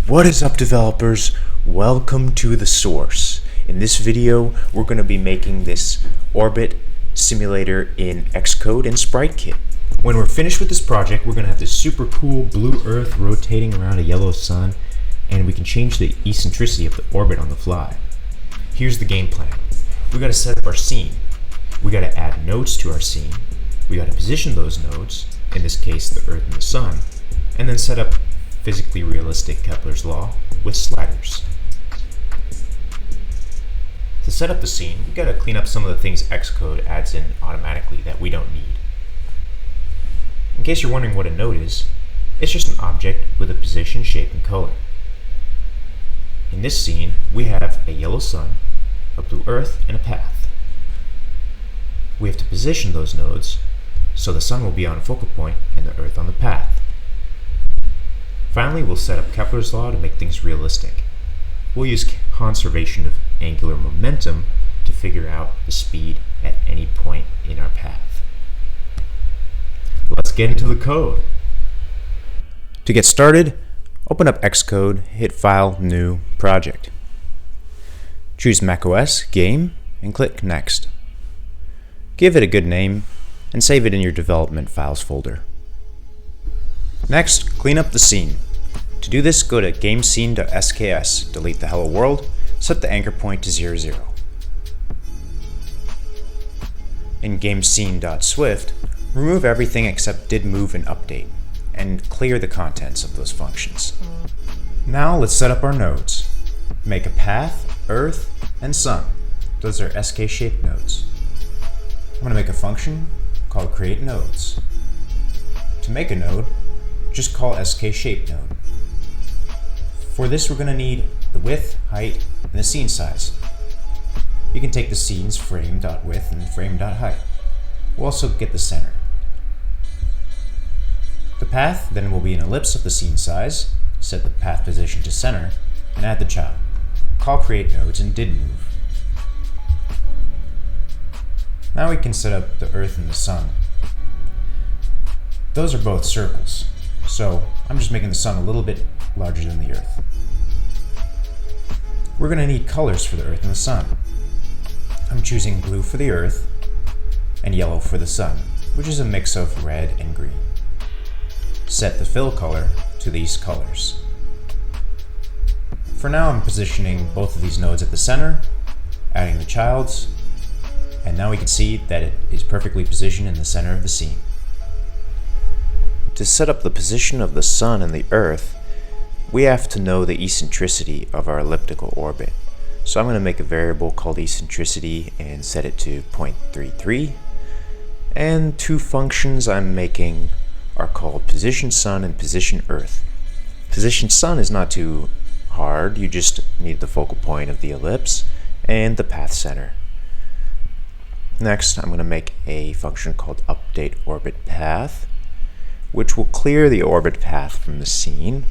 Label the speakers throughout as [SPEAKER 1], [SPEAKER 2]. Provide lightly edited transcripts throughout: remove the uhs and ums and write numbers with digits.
[SPEAKER 1] What is up, developers? Welcome to the source. In this video, we're going to be making this orbit simulator in Xcode and SpriteKit. When we're finished with this project, we're going to have this super cool blue Earth rotating around a yellow sun, and we can change the eccentricity of the orbit on the fly. Here's the game plan. We got to set up our scene. We got to add nodes to our scene. We got to position those nodes, in this case the Earth and the sun, and then set up physically realistic Kepler's law with sliders. To set up the scene, we gotta clean up some of the things Xcode adds in automatically that we don't need. In case you're wondering what a node is, it's just an object with a position, shape, and color. In this scene, we have a yellow sun, a blue Earth, and a path. We have to position those nodes so the sun will be on a focal point and the Earth on the path. Finally, we'll set up Kepler's law to make things realistic. We'll use conservation of angular momentum to figure out the speed at any point in our path. Let's get into the code. To get started, open up Xcode, hit File, New, Project. Choose macOS, Game, and click Next. Give it a good name and save it in your development files folder. Next, clean up the scene. To do this, go to GameScene.sks, delete the hello world, set the anchor point to 0, 0. In GameScene.swift, remove everything except didMove and update, and clear the contents of those functions. Now let's set up our nodes. Make a path, Earth, and sun. Those are SK-shaped nodes. I'm going to make a function called createNodes. To make a node, just call SK-shapeNode. For this, we're going to need the width, height, and the scene size. You can take the scene's frame.width and frame.height. We'll also get the center. The path then will be an ellipse of the scene size, set the path position to center, and add the child. Call createNodes and didMove. Now we can set up the Earth and the sun. Those are both circles, so I'm just making the sun a little bit larger than the Earth. We're going to need colors for the Earth and the sun. I'm choosing blue for the Earth and yellow for the sun, which is a mix of red and green. Set the fill color to these colors. For now, I'm positioning both of these nodes at the center, adding the childs, and now we can see that it is perfectly positioned in the center of the scene. To set up the position of the sun and the Earth, we have to know the eccentricity of our elliptical orbit. So I'm going to make a variable called eccentricity and set it to 0.33. And two functions I'm making are called position sun and position Earth. Position sun is not too hard, you just need the focal point of the ellipse and the path center. Next, I'm going to make a function called update orbit path, which will clear the orbit path from the scene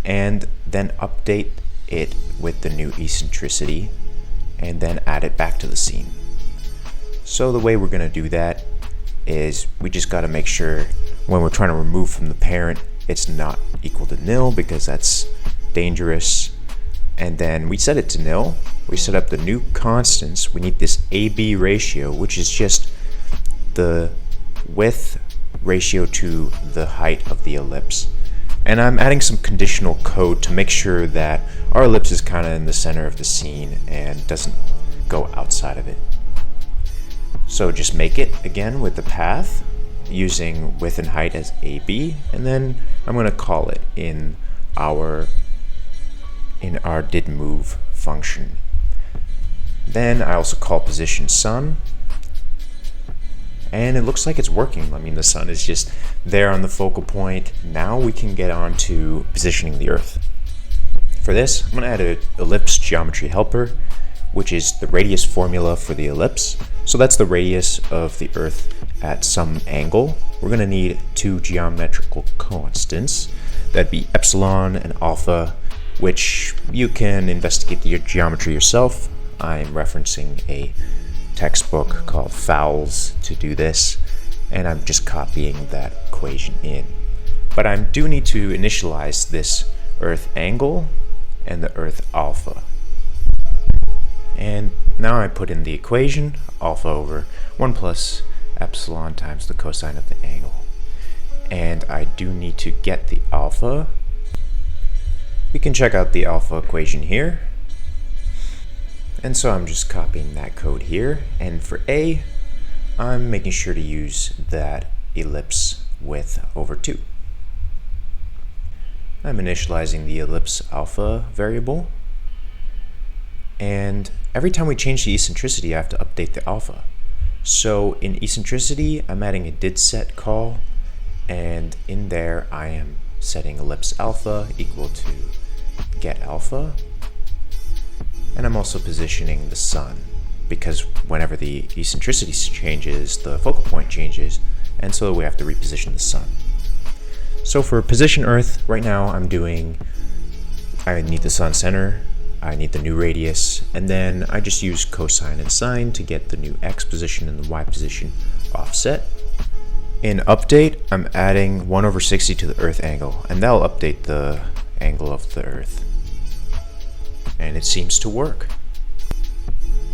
[SPEAKER 1] and then update it with the new eccentricity and then add it back to the scene. So the way we're going to do that is we just got to make sure when we're trying to remove from the parent it's not equal to nil, because that's dangerous. And then we set it to nil. We set up the new constants. We need this AB ratio, which is just the width ratio to the height of the ellipse. And I'm adding some conditional code to make sure that our ellipse is kind of in the center of the scene and doesn't go outside of it. So just make it again with the path using width and height as AB, and then I'm going to call it in our didMove function. Then I also call position sun, and it looks like it's working. I mean, the sun is just there on the focal point. Now we can get on to positioning the Earth. For this, I'm going to add an ellipse geometry helper, which is the radius formula for the ellipse. So that's the radius of the Earth at some angle. We're going to need two geometrical constants. That'd be epsilon and alpha, which you can investigate the geometry yourself. I'm referencing a textbook called Fowles to do this, and I'm just copying that equation in. But I do need to initialize this Earth angle and the Earth alpha. And now I put in the equation, alpha over 1 plus epsilon times the cosine of the angle. And I do need to get the alpha. We can check out the alpha equation here. And so I'm just copying that code here. And for A, I'm making sure to use that ellipse width over 2. I'm initializing the ellipse alpha variable. And every time we change the eccentricity, I have to update the alpha. So in eccentricity, I'm adding a did set call. And in there, I am setting ellipse alpha equal to get alpha. And I'm also positioning the sun, because whenever the eccentricity changes, the focal point changes, and so we have to reposition the sun. So for position Earth, right now I need the sun center, I need the new radius, and then I just use cosine and sine to get the new x position and the y position offset. In update, I'm adding 1 over 60 to the Earth angle, and that'll update the angle of the Earth. And it seems to work.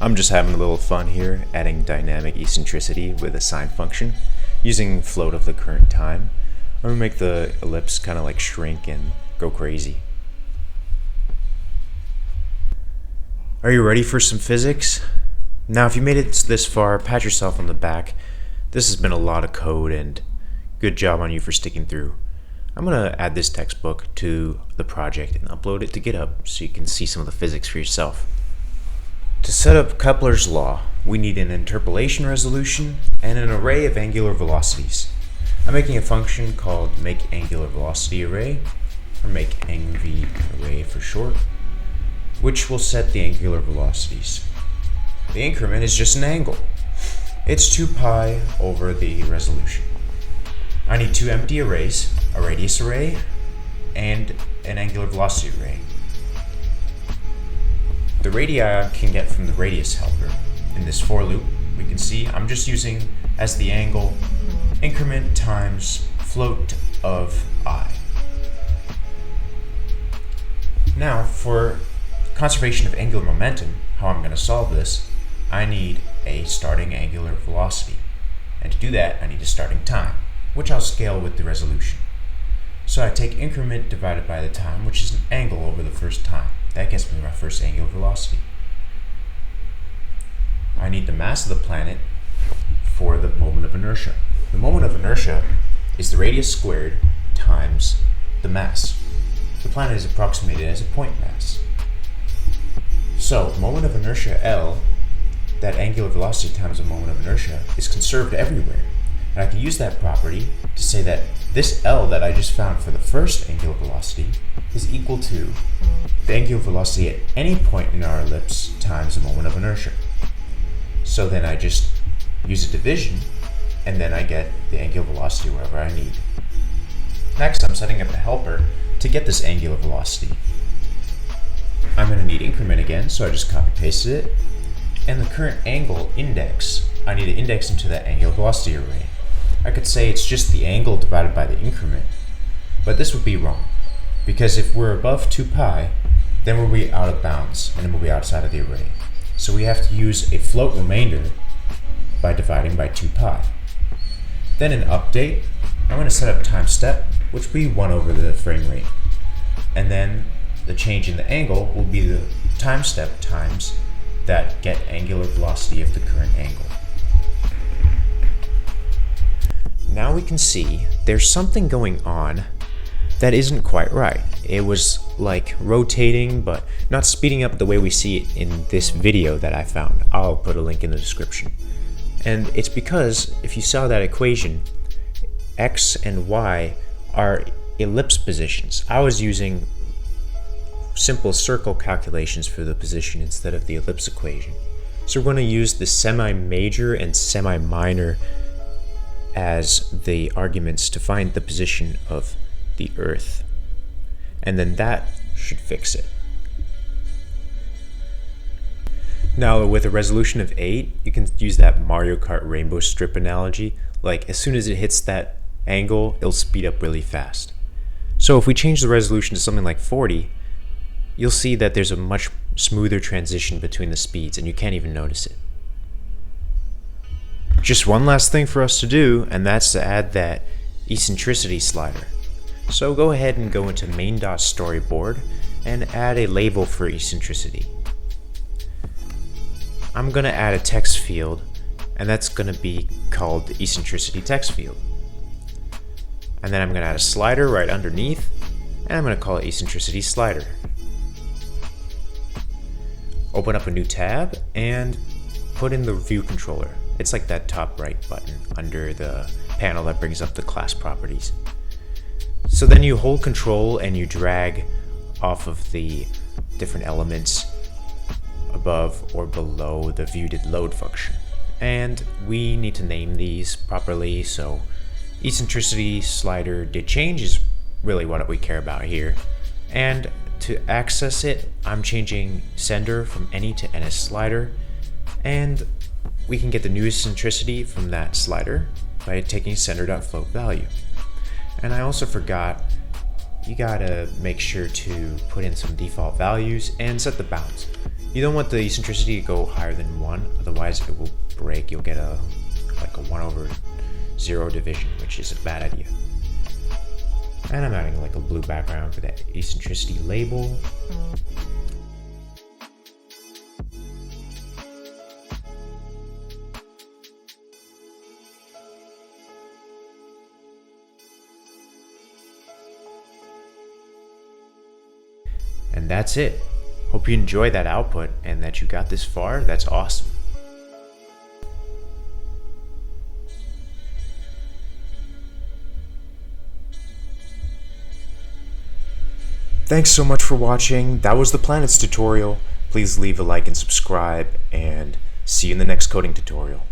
[SPEAKER 1] I'm just having a little fun here, adding dynamic eccentricity with a sine function, using float of the current time. I'm gonna make the ellipse kind of like shrink and go crazy. Are you ready for some physics? Now, if you made it this far, pat yourself on the back. This has been a lot of code, and good job on you for sticking through. I'm going to add this textbook to the project and upload it to GitHub so you can see some of the physics for yourself. To set up Kepler's law, we need an interpolation resolution and an array of angular velocities. I'm making a function called makeAngularVelocityArray, or makeAngVArray for short, which will set the angular velocities. The increment is just an angle. It's 2 pi over the resolution. I need 2 empty arrays, a radius array and an angular velocity array. The radii I can get from the radius helper. In this for loop, we can see I'm just using as the angle increment times float of I. Now, for conservation of angular momentum, how I'm going to solve this, I need a starting angular velocity. And to do that, I need a starting time, which I'll scale with the resolution. So I take increment divided by the time, which is an angle over the first time. That gets me my first angular velocity. I need the mass of the planet for the moment of inertia. The moment of inertia is the radius squared times the mass. The planet is approximated as a point mass. So, moment of inertia L, that angular velocity times the moment of inertia, is conserved everywhere. And I can use that property to say that this L that I just found for the first angular velocity is equal to the angular velocity at any point in our ellipse times the moment of inertia. So then I just use a division, and then I get the angular velocity wherever I need. Next, I'm setting up a helper to get this angular velocity. I'm going to need increment again, so I just copy-pasted it. And the current angle index, I need to index into that angular velocity array. I could say it's just the angle divided by the increment, but this would be wrong, because if we're above 2 pi, then we'll be out of bounds, and then we'll be outside of the array. So we have to use a float remainder by dividing by 2 pi. Then in update, I'm going to set up time step, which will be 1 over the frame rate. And then the change in the angle will be the time step times that get angular velocity of the current angle. Now we can see there's something going on that isn't quite right. It was like rotating, but not speeding up the way we see it in this video that I found. I'll put a link in the description. And it's because if you saw that equation, x and y are ellipse positions. I was using simple circle calculations for the position instead of the ellipse equation. So we're going to use the semi-major and semi-minor as the arguments to find the position of the Earth. And then that should fix it. Now with a resolution of 8, you can use that Mario Kart rainbow strip analogy. Like as soon as it hits that angle, it'll speed up really fast. So So if we change the resolution to something like 40, you'll see that there's a much smoother transition between the speeds, and you can't even notice it. Just one last thing for us to do, and that's to add that eccentricity slider. So go ahead and go into main.storyboard and add a label for eccentricity. I'm going to add a text field, and that's going to be called the eccentricity text field. And then I'm going to add a slider right underneath, and I'm going to call it eccentricity slider. Open up a new tab and put in the view controller. It's like that top right button under the panel that brings up the class properties. So then you hold control and you drag off of the different elements above or below the view.load function. And we need to name these properly, so eccentricity slider did change is really what we care about here. And to access it, I'm changing sender from any to NS slider, and we can get the new eccentricity from that slider by taking sender.float value. And I also forgot, you gotta make sure to put in some default values and set the bounds. You don't want the eccentricity to go higher than 1, otherwise it will break. You'll get like a 1/0 division, which is a bad idea. And I'm adding like a blue background for that eccentricity label. And that's it. Hope you enjoyed that output and that you got this far. That's awesome. Thanks so much for watching. That was the planets tutorial. Please leave a like and subscribe, and see you in the next coding tutorial.